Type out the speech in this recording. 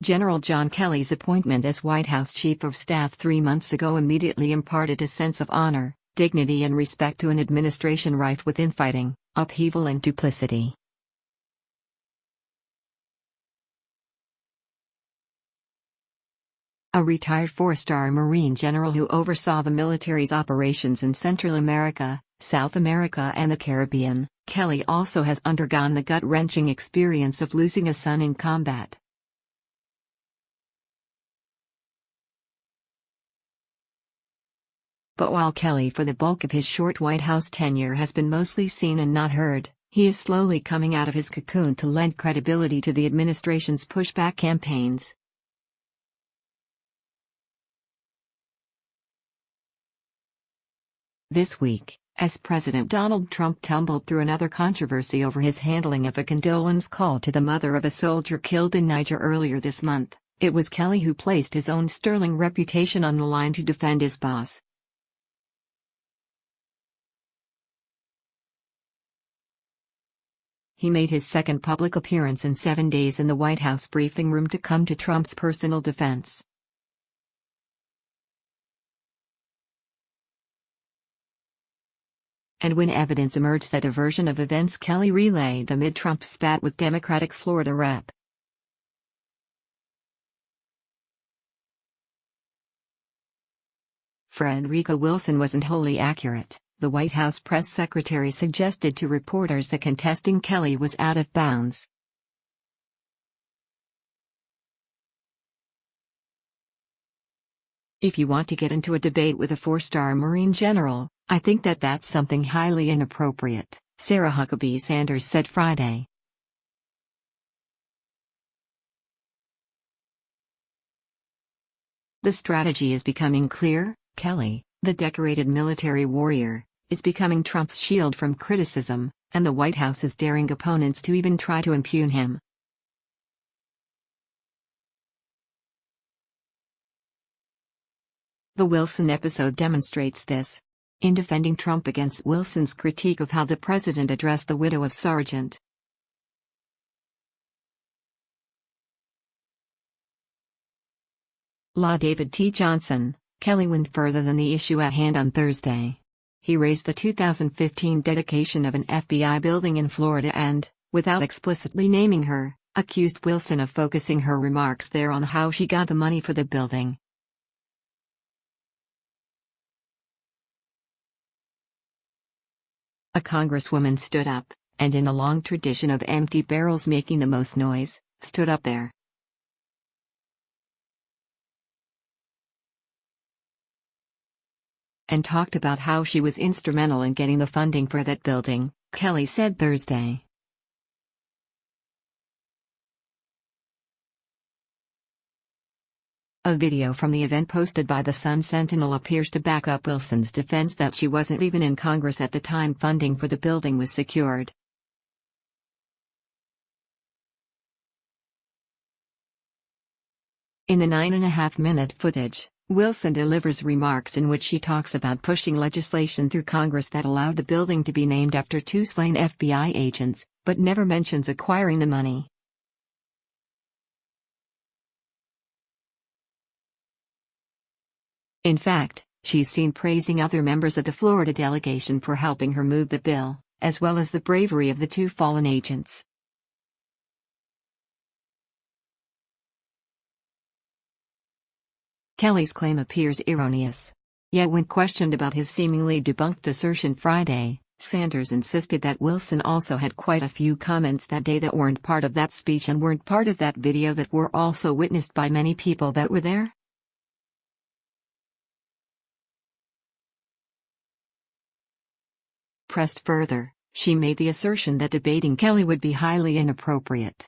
General John Kelly's appointment as White House Chief of Staff 3 months ago immediately imparted a sense of honor, dignity and respect to an administration rife with infighting, upheaval and duplicity. A retired four-star Marine general who oversaw the military's operations in Central America, South America and the Caribbean, Kelly also has undergone the gut-wrenching experience of losing a son in combat. But while Kelly for the bulk of his short White House tenure has been mostly seen and not heard, he is slowly coming out of his cocoon to lend credibility to the administration's pushback campaigns. This week, as President Donald Trump tumbled through another controversy over his handling of a condolence call to the mother of a soldier killed in Niger earlier this month, it was Kelly who placed his own sterling reputation on the line to defend his boss. He made his second public appearance in 7 days in the White House briefing room to come to Trump's personal defense. And when evidence emerged that a version of events Kelly relayed amid Trump's spat with Democratic Florida Rep. Frederica Wilson wasn't wholly accurate, the White House press secretary suggested to reporters that contesting Kelly was out of bounds. If you want to get into a debate with a four-star Marine general, I think that's something highly inappropriate, Sarah Huckabee Sanders said Friday. The strategy is becoming clear. Kelly, the decorated military warrior, is becoming Trump's shield from criticism, and the White House is daring opponents to even try to impugn him. The Wilson episode demonstrates this. In defending Trump against Wilson's critique of how the president addressed the widow of Sergeant Law David T. Johnson, Kelly went further than the issue at hand on Thursday. He raised the 2015 dedication of an FBI building in Florida and, without explicitly naming her, accused Wilson of focusing her remarks there on how she got the money for the building. A congresswoman stood up, and in the long tradition of empty barrels making the most noise, stood up there. And talked about how she was instrumental in getting the funding for that building, Kelly said Thursday. A video from the event posted by the Sun-Sentinel appears to back up Wilson's defense that she wasn't even in Congress at the time funding for the building was secured. In the 9.5-minute footage, Wilson delivers remarks in which she talks about pushing legislation through Congress that allowed the building to be named after 2 slain FBI agents, but never mentions acquiring the money. In fact, she's seen praising other members of the Florida delegation for helping her move the bill, as well as the bravery of the 2 fallen agents. Kelly's claim appears erroneous. Yet when questioned about his seemingly debunked assertion Friday, Sanders insisted that Wilson also had quite a few comments that day that weren't part of that speech and weren't part of that video that were also witnessed by many people that were there. Pressed further, she made the assertion that debating Kelly would be highly inappropriate.